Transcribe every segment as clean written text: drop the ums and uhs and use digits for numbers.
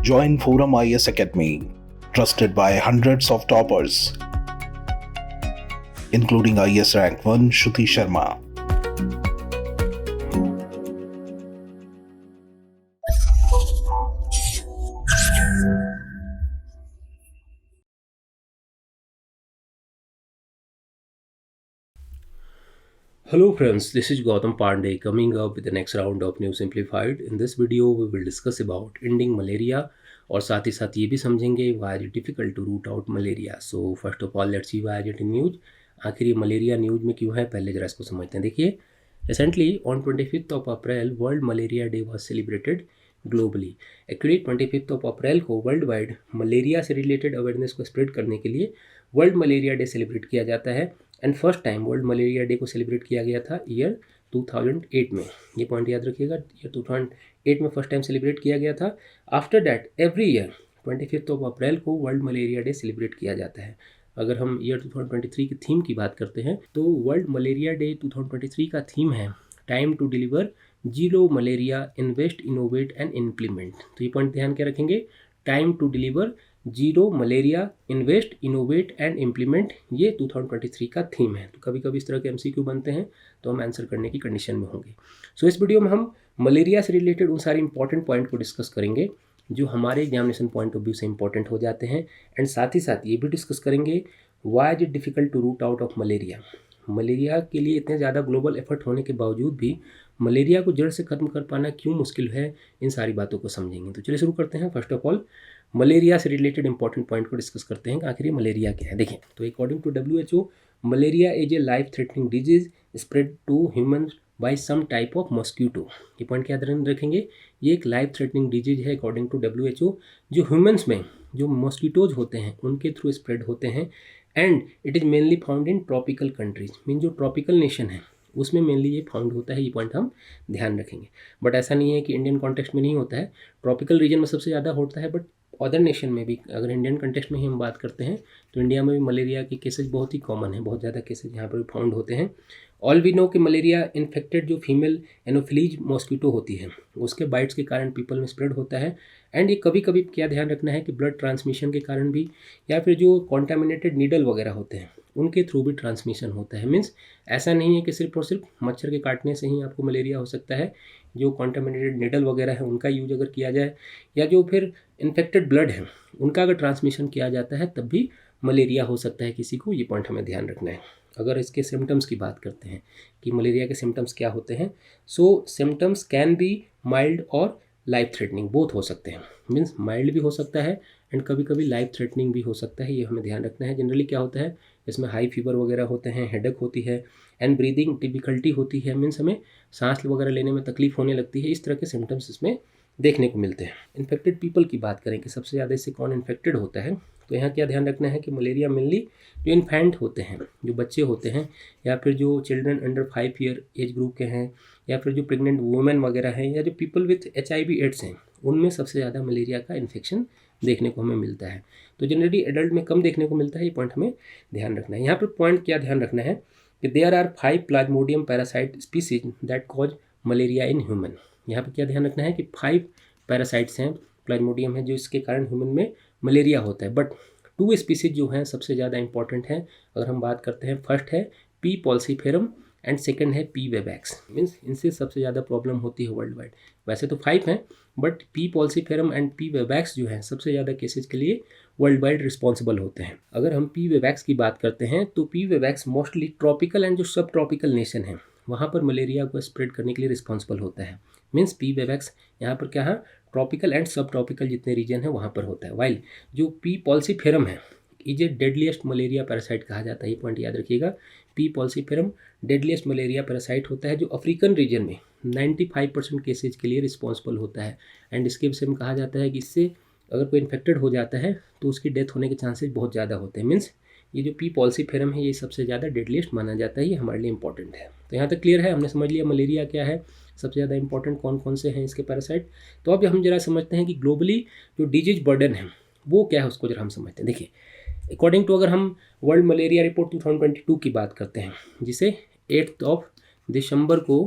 Join Forum IS Academy, trusted by hundreds of toppers, including IS Rank 1 Shruti Sharma. Hello friends, this is Gautam Pandey coming up with the next round of News Simplified. In this video, we will discuss about ending malaria और साथ ही साथ ये भी समझेंगे why is it difficult to root out malaria. So first of all, let's see why is it in news. आखिर ये malaria news में क्यों है, पहले जरा इसको समझते हैं. देखिए, recently on 25th of April, World Malaria Day was celebrated globally. Actually 25 of April को वर्ल्ड वाइड मलेरिया से रिलेटेड अवेयरनेस को स्प्रेड करने के लिए वर्ल्ड मलेरिया डे सेलिब्रेट किया जाता है. And first time world malaria day को सेलिब्रेट किया गया था ईयर 2008 में. ये पॉइंट याद रखिएगा, ईयर 2008 में फर्स्ट टाइम सेलिब्रेट किया गया था. After that every year 25 of April को वर्ल्ड मलेरिया डे सेलिब्रेट किया जाता है. अगर हम ईयर 2023 की थीम की बात करते हैं तो वर्ल्ड मलेरिया डे 2023 का थीम है time to deliver zero malaria, invest, innovate and implement. तो ये पॉइंट ध्यान के रखेंगे, time to deliver zero malaria, invest, innovate and implement, ये 2023 का थीम है. तो कभी कभी इस तरह के MCQ बनते हैं तो हम आंसर करने की कंडीशन में होंगे. सो इस वीडियो में हम मलेरिया से रिलेटेड उन सारे इंपॉर्टेंट पॉइंट को डिस्कस करेंगे जो हमारे एग्जामिनेशन पॉइंट ऑफ व्यू से इंपॉर्टेंट हो जाते हैं. एंड साथ ही साथ ये भी डिस्कस करेंगे why is it difficult to root out of malaria. Malaria के लिए इतने ज़्यादा ग्लोबल एफर्ट होने के बावजूद भी मलेरिया को जड़ से ख़त्म कर पाना क्यों मुश्किल है, इन सारी बातों को समझेंगे. तो चलिए शुरू करते हैं. फर्स्ट ऑफ ऑल मलेरिया से रिलेटेड इंपॉर्टेंट पॉइंट को डिस्कस करते हैं कि आखिर ये मलेरिया क्या है. देखिए, तो according to WHO, malaria is a life threatening disease spread to human by some type of mosquito. ये पॉइंट क्या रखेंगे, ये एक लाइफ थ्रेटनिंग डिजीज है अकॉर्डिंग टू WHO, जो ह्यूमन्स में जो मॉस्क्यूटोज होते हैं उनके थ्रू स्प्रेड होते हैं. And it is mainly found in tropical countries, mean जो ट्रॉपिकल नेशन है उसमें मेनली ये फाउंड होता है. ये पॉइंट हम ध्यान रखेंगे. बट ऐसा नहीं है कि इंडियन कॉन्टेक्स्ट में नहीं होता है, ट्रॉपिकल रीजन में सबसे ज़्यादा होता है. बट अदर नेशन में भी, अगर इंडियन कंटेक्स्ट में ही हम बात करते हैं तो इंडिया में भी मलेरिया के केसेस बहुत ही कॉमन है, बहुत ज़्यादा केसेस यहाँ पर भी फाउंड होते हैं. ऑल वी नो कि मलेरिया इन्फेक्टेड जो फीमेल एनोफिलीज मॉस्क्यूटो होती है उसके बाइट्स के कारण पीपल में स्प्रेड होता है. एंड ये कभी कभी क्या ध्यान रखना है कि ब्लड ट्रांसमिशन के कारण भी, या फिर जो कॉन्टामिनेटेड नीडल वगैरह होते हैं उनके थ्रू भी ट्रांसमिशन होता है. मीन्स ऐसा नहीं है कि सिर्फ और सिर्फ मच्छर के काटने से ही आपको मलेरिया हो सकता है. जो कॉन्टामिनेटेड नीडल वगैरह है उनका यूज अगर किया जाए, या जो फिर इन्फेक्टेड ब्लड है उनका अगर ट्रांसमिशन किया जाता है तब भी मलेरिया हो सकता है किसी को. ये पॉइंट हमें ध्यान रखना है. अगर इसके सिम्टम्स की बात करते हैं कि मलेरिया के सिम्टम्स क्या होते हैं, सो सिम्टम्स कैन बी माइल्ड और लाइफ थ्रेटनिंग, बोथ हो सकते हैं. मीन्स माइल्ड भी हो सकता है एंड कभी कभी लाइफ थ्रेटनिंग भी हो सकता है. ये हमें ध्यान रखना है. जनरली क्या होता है, इसमें हाई फीवर वगैरह होते हैं, हेडेक होती है एंड ब्रीदिंग डिफिकल्टी होती है. मीन्स हमें सांस वगैरह लेने में तकलीफ होने लगती है. इस तरह के सिम्टम्स इसमें देखने को मिलते हैं. इन्फेक्टेड पीपल की बात करें कि सबसे ज़्यादा इससे कौन इन्फेक्टेड होता है, तो यहाँ क्या ध्यान रखना है कि मलेरिया मेनली जो इन्फेंट होते हैं, जो बच्चे होते हैं, या फिर जो children under 5 year age group के हैं, या फिर जो प्रेग्नेंट वुमेन वगैरह हैं, या जो पीपल विथ HIV एड्स हैं, उनमें सबसे ज़्यादा मलेरिया का इन्फेक्शन देखने को हमें मिलता है. तो जनरली एडल्ट में कम देखने को मिलता है. ये पॉइंट हमें ध्यान रखना है. यहाँ पर पॉइंट क्या ध्यान रखना है कि there are 5 plasmodium parasite species that cause malaria in human. यहाँ पर क्या ध्यान रखना है कि 5 पैरासाइट्स हैं, प्लाज्मोडियम है, जो इसके कारण ह्यूमन में मलेरिया होता है. बट 2 स्पीसीज जो हैं सबसे ज़्यादा इंपॉर्टेंट हैं अगर हम बात करते हैं. फर्स्ट है P. falciparum एंड सेकंड है P. vivax. मीन्स इनसे सबसे ज़्यादा प्रॉब्लम होती है वर्ल्ड वाइड. वैसे तो 5 हैं, but P. falciparum and P. vivax जो है सबसे ज़्यादा केसेस के लिए वर्ल्ड वाइड रिस्पॉन्सिबल होते हैं. अगर हम P. vivax की बात करते हैं तो P. vivax mostly tropical and जो सब ट्रॉपिकल नेशन है वहाँ पर मलेरिया को स्प्रेड करने के लिए रिस्पॉन्सिबल होता है. Means P. vivax यहाँ पर क्या है, ट्रॉपिकल एंड सब ट्रॉपिकल जितने रीजन है वहाँ पर होता है. वाइल जो P. falciparum है is a deadliest malaria parasite कहा जाता है. ये पॉइंट याद रखिएगा, P. falciparum deadliest malaria parasite होता है जो अफ्रीकन रीजन में 95% केसेज के लिए रिस्पॉन्सिबल होता है. एंड इसके विषय में कहा जाता है कि इससे अगर कोई इन्फेक्टेड हो जाता है तो उसकी डेथ होने के चांसेस बहुत ज़्यादा होते हैं. मीन्स ये जो P. falciparum है ये सबसे ज़्यादा डेडलीस्ट माना जाता है. ये हमारे लिए इंपॉर्टेंट है. तो यहाँ तक क्लियर है, हमने समझ लिया मलेरिया क्या है, सबसे ज़्यादा इंपॉर्टेंट कौन कौन से हैं इसके पैरासाइट. तो अब हम जरा समझते हैं कि ग्लोबली जो डिजीज बर्डन है वो क्या है, उसको जरा हम समझते हैं. देखिए, अकॉर्डिंग टू अगर हम वर्ल्ड मलेरिया रिपोर्ट 2022 की बात करते हैं, जिसे 8 दिसंबर को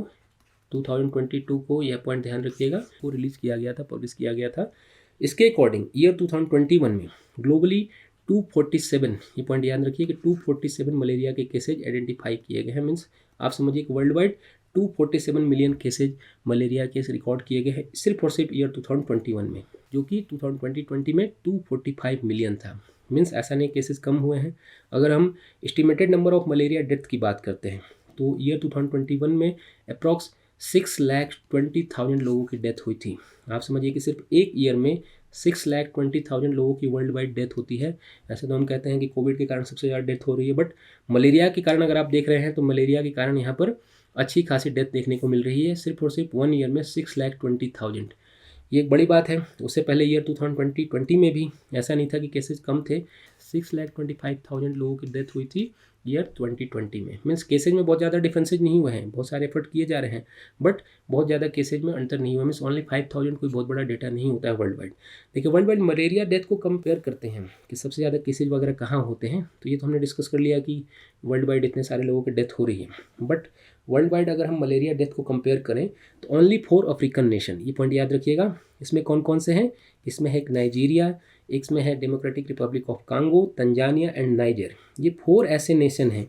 2022 को, यह पॉइंट ध्यान रखिएगा, वो रिलीज़ किया गया था, पब्लिश किया गया था. इसके अकॉर्डिंग ईयर 2021 में ग्लोबली 247, ये पॉइंट याद रखिए कि 247 मलेरिया के केसेज आइडेंटिफाई किए गए हैं। मीन्स आप समझिए कि world wide 247 million cases malaria case record किए गए हैं सिर्फ और सिर्फ ईयर 2021 में, जो कि 2020 में 245 मिलियन था। मीन्स ऐसा नहीं केसेस कम हुए हैं। अगर हम estimated number of malaria death की बात करते हैं तो ईयर 2021 में अप्रॉक्स 6,20,000 लोगों की डेथ हुई थी। आप समझिए कि सिर्फ एक ईयर में 6,20,000 लोगों की वर्ल्ड वाइड डेथ होती है। ऐसे तो हम कहते हैं कि कोविड के कारण सबसे ज़्यादा डेथ हो रही है, बट मलेरिया के कारण अगर आप देख रहे हैं तो मलेरिया के कारण यहाँ पर अच्छी खासी डेथ देखने को मिल रही है सिर्फ और सिर्फ 1 ईयर में 6,20,000। ये एक बड़ी बात है। उससे पहले ईयर 2020 में भी ऐसा नहीं था कि केसेस कम थे, 6,25,000 लोगों की डेथ हुई थी ईयर 2020 में। मीन्स केसेज में बहुत ज़्यादा डिफरेंसेज नहीं हुए हैं, बहुत सारे एफर्ट किए जा रहे हैं, बट बहुत ज़्यादा केसेज में अंतर नहीं हुआ। मीन्स ओनली 5,000 कोई बहुत बड़ा डेटा नहीं होता है वर्ल्ड वाइड। देखिए वर्ल्ड वाइड मलेरिया डेथ को कंपेयर करते हैं कि सबसे ज़्यादा केसेज वगैरह कहाँ होते हैं, तो ये तो हमने डिस्कस कर लिया कि वर्ल्ड वाइड इतने सारे लोगों की डेथ हो रही है, बट वर्ल्ड वाइड अगर हम मलेरिया डेथ को कंपेयर करें तो ओनली 4 अफ्रीकन नेशन, ये पॉइंट याद रखिएगा। इसमें कौन कौन से हैं? इसमें है नाइजीरिया, इसमें है democratic Republic of Congo, Tanzania and niger. ये 4 ऐसे नेशन हैं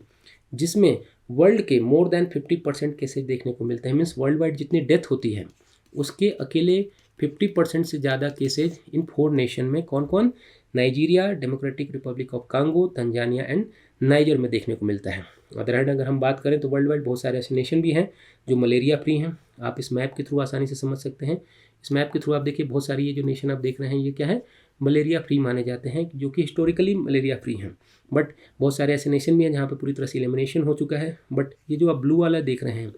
जिसमें वर्ल्ड के मोर देन 50% केसेज देखने को मिलते हैं। मीन्स वर्ल्ड वाइड जितनी डेथ होती है उसके अकेले 50% से ज़्यादा केसेज इन 4 नेशन में कौन कौन? Nigeria, democratic Republic of Congo, Tanzania and niger में देखने को मिलता है। अदर हैंड अगर हम बात करें तो वर्ल्ड वाइड बहुत सारे ऐसे नेशन भी हैं जो मलेरिया फ्री हैं। आप इस मैप के थ्रू आसानी से समझ सकते हैं। इस मैप के थ्रू आप देखिए बहुत सारी ये जो नेशन आप देख रहे हैं ये क्या है? मलेरिया फ्री माने जाते हैं, जो कि हिस्टोरिकली मलेरिया फ्री हैं। बट बहुत सारे ऐसे नेशन भी हैं जहाँ पर पूरी तरह से एलिमिनेशन हो चुका है। बट ये जो आप ब्लू वाला देख रहे हैं,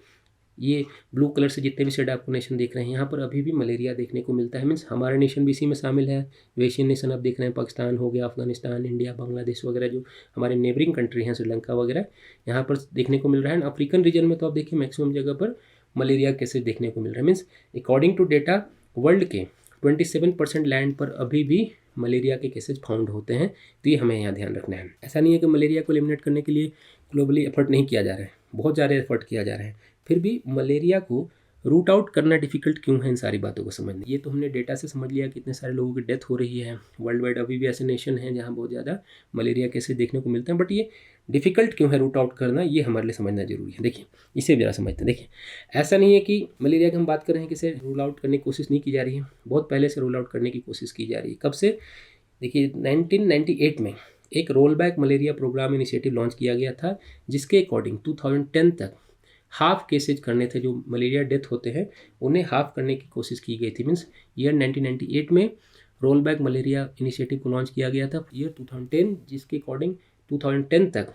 ये ब्लू कलर से जितने भी शेड आपको नेशन देख रहे हैं यहाँ पर अभी भी मलेरिया देखने को मिलता है। मीन्स हमारा नेशन भी इसी में शामिल है। एशियन नेशन आप देख रहे हैं, पाकिस्तान हो गया, अफगानिस्तान, इंडिया, बांग्लादेश वगैरह जो हमारे नेबरिंग कंट्री हैं, श्रीलंका वगैरह, यहाँ पर देखने को मिल रहा है। अफ्रीकन रीजन में तो आप देखिए मैक्सिमम जगह पर मलेरिया केसेज देखने को मिल रहा है। Means according to data world के 27% लैंड पर अभी भी मलेरिया के केसेज फाउंड होते हैं। तो ये हमें यहाँ ध्यान रखना है। ऐसा नहीं है कि मलेरिया को एलिमिनेट करने के लिए ग्लोबली एफर्ट नहीं किया जा रहा है, बहुत ज़्यादा एफर्ट किया जा रहा है। फिर भी मलेरिया को रूट आउट करना डिफिकल्ट क्यों है, इन सारी बातों को समझना। ये तो हमने डेटा से समझ लिया कि इतने सारे लोगों की डेथ हो रही है वर्ल्ड वाइड। अभी भी ऐसे नेशन हैं जहाँ बहुत ज़्यादा मलेरिया केसेज देखने को मिलते हैं, बट ये डिफिकल्ट क्यों है रूट आउट करना, ये हमारे लिए समझना जरूरी है। देखिए इसे ज़रा समझते हैं। देखिए ऐसा नहीं है कि मलेरिया की हम बात कर रहे हैं कि इसे रूल आउट करने की कोशिश नहीं की जा रही है, बहुत पहले से रूल आउट करने की कोशिश की जा रही है। कब से? देखिए 1998 में एक roll back malaria programme initiative launch किया गया था, जिसके अकॉर्डिंग 2010 तक हाफ केसेज करने थे। जो मलेरिया डेथ होते हैं उन्हें हाफ करने की कोशिश की गई थी। मीन्स ईयर 1998 में रोल बैक मलेरिया इनिशिएटिव को लॉन्च किया गया था ईयर 2010, जिसके अकॉर्डिंग 2010 तक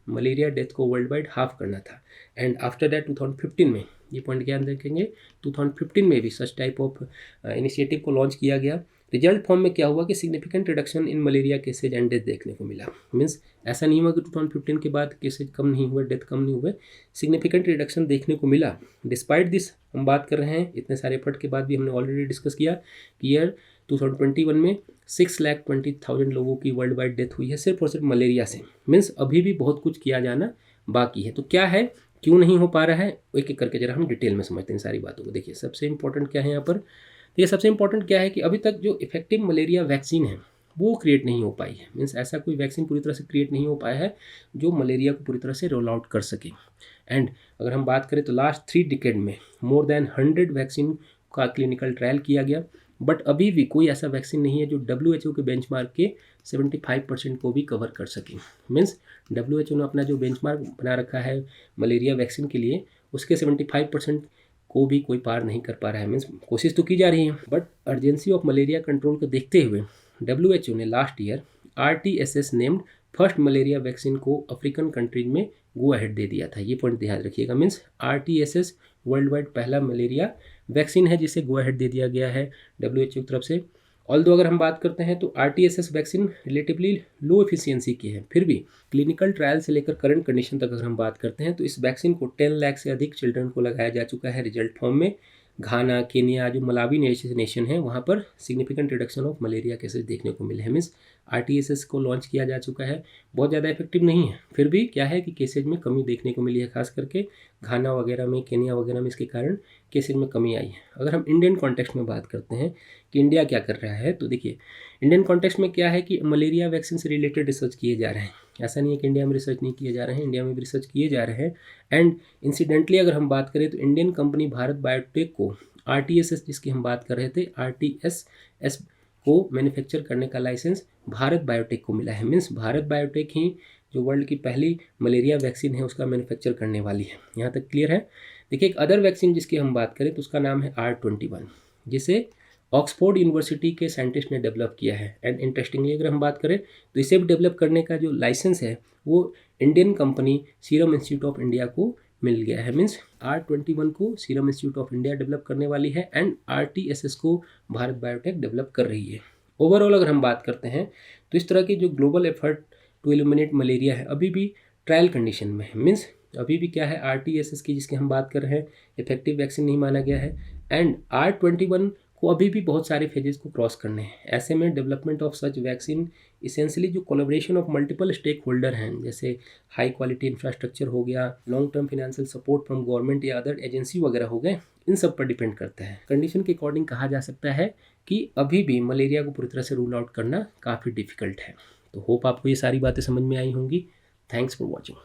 मलेरिया डेथ को वर्ल्ड वाइड हाफ करना था। एंड आफ्टर दैट 2015 में, ये पॉइंट ध्यान रखेंगे, 2015 में भी सच टाइप ऑफ इनिशिएटिव को लॉन्च किया गया। रिजल्ट फॉर्म में क्या हुआ कि significant reduction in malaria cases and death देखने को मिला। मीन्स ऐसा नहीं हुआ कि 2015 के बाद केसेज कम नहीं हुए, डेथ कम नहीं हुए, सिग्निफिकेंट रिडक्शन देखने को मिला। डिस्पाइट दिस हम बात कर रहे हैं इतने सारे एफर्ट के बाद भी, हमने ऑलरेडी डिस्कस किया कि ईयर 2021 में 6,20,000 लोगों की वर्ल्ड वाइड डेथ हुई है सिर्फ और सिर्फ मलेरिया से। मीन्स अभी भी बहुत कुछ किया जाना बाकी है। तो क्या है, क्यों नहीं हो पा रहा है, एक एक करके जरा हम डिटेल में समझते हैं सारी बातों को। देखिए सबसे इंपॉर्टेंट क्या है यहाँ पर, ये सबसे इंपॉर्टेंट क्या है कि अभी तक जो इफेक्टिव मलेरिया वैक्सीन है वो क्रिएट नहीं हो पाई है। मीन्स ऐसा कोई वैक्सीन पूरी तरह से क्रिएट नहीं हो पाया है जो मलेरिया को पूरी तरह से रोल आउट कर सके। एंड अगर हम बात करें तो लास्ट 3 डिकेड में मोर देन 100 वैक्सीन का क्लिनिकल ट्रायल किया गया, बट अभी भी कोई ऐसा वैक्सीन नहीं है जो WHO के बेंचमार्क के 75% को भी कवर कर सके। मीन्स WHO ने अपना जो बेंचमार्क बना रखा है मलेरिया वैक्सीन के लिए, उसके 75% को भी कोई पार नहीं कर पा रहा है। मीन्स कोशिश तो की जा रही है, but urgency of malaria control को देखते हुए WHO ने last year RTS named first malaria vaccine को अफ्रीकन कंट्रीज में गो अहेड दे दिया था। ये पॉइंट ध्यान रखिएगा। मीन्स RTS वर्ल्ड वाइड पहला मलेरिया वैक्सीन है जिसे गो अहेड दे दिया गया है WHO की तरफ से। ऑल्दो अगर हम बात करते हैं तो RTS vaccine relatively low efficiency की है, फिर भी क्लिनिकल ट्रायल से लेकर करंट कंडीशन तक अगर हम बात करते हैं तो इस वैक्सीन को 10 लाख से अधिक चिल्ड्रन को लगाया जा चुका है रिजल्ट फॉर्म में। घाना, केनिया, जो मलावी नेशन है, वहाँ पर significant reduction of malaria cases देखने को मिले हैं। मीन्स RTS को लॉन्च किया जा चुका है, बहुत ज़्यादा इफेक्टिव नहीं है, फिर भी क्या है कि केसेज में कमी देखने को मिली है, खास करके घाना वगैरह में, केनिया वगैरह में इसके कारण केसेज में कमी आई है। अगर हम इंडियन कॉन्टेक्स्ट में बात करते हैं कि इंडिया क्या कर रहा है, तो देखिए इंडियन कॉन्टेक्स्ट में क्या है कि मलेरिया वैक्सीन से रिलेटेड रिसर्च किए जा रहे हैं। ऐसा नहीं है कि इंडिया में रिसर्च नहीं किए जा रहे हैं, इंडिया में भी रिसर्च किए जा रहे हैं। एंड इंसिडेंटली अगर हम बात करें तो इंडियन कंपनी भारत बायोटेक को RTS जिसकी हम बात कर रहे थे, RTS को मैन्युफैक्चर करने का लाइसेंस भारत बायोटेक को मिला है। मीन्स भारत बायोटेक ही जो वर्ल्ड की पहली मलेरिया वैक्सीन है उसका मैन्युफैक्चर करने वाली है। यहाँ तक क्लियर है। देखिए एक अदर वैक्सीन जिसकी हम बात करें तो उसका नाम है R21, जिसे ऑक्सफोर्ड यूनिवर्सिटी के साइंटिस्ट ने डेवलप किया है। एंड इंटरेस्टिंगली अगर हम बात करें तो इसे भी डेवलप करने का जो लाइसेंस है वो Indian company serum institute of India को मिल गया है। मीन्स R21 को serum institute of India develop करने वाली है एंड RTS को भारत बायोटेक डेवलप कर रही है। ओवरऑल अगर हम बात करते हैं तो इस तरह की जो global effort to eliminate malaria है अभी भी ट्रायल कंडीशन में है। मीन्स अभी भी क्या है, RTS की जिसकी हम बात कर रहे हैं इफेक्टिव वैक्सीन नहीं माना गया है। एंड R21 को अभी भी बहुत सारे फेजेस को क्रॉस करने हैं। ऐसे में development of such vaccine essentially जो collaboration of multiple stakeholder हैं, जैसे हाई क्वालिटी इंफ्रास्ट्रक्चर हो गया, long term financial support from government या अदर एजेंसी वगैरह हो गए, इन सब पर डिपेंड करता है। कंडीशन के अकॉर्डिंग कहा जा सकता है कि अभी भी मलेरिया को पूरी तरह से रूल आउट करना काफ़ी डिफिकल्ट है। तो होप आपको ये सारी बातें समझ में आई होंगी। Thanks for watching.